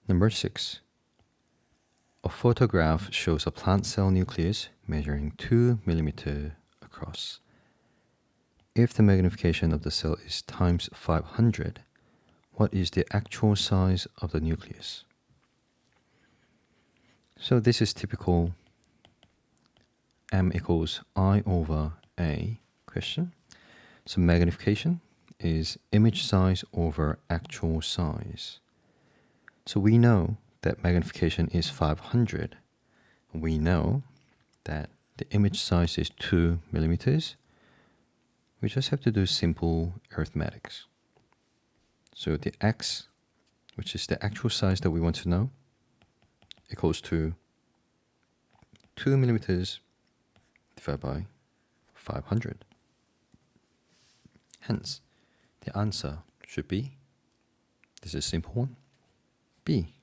Number 6. A photograph shows a plant cell nucleus measuring 2 mm across. If the magnification of the cell is times 500, what is the actual size of the nucleus? So this is typical m equals I over A question. So magnification is image size over actual size. So we know that magnification is 500. We know that the image size is 2 millimeters. We just have to do simple arithmetics. So the x, which is the actual size that we want to know, equals to 2 millimeters divided by 500. Hence, the answer should be, this is a simple one, B.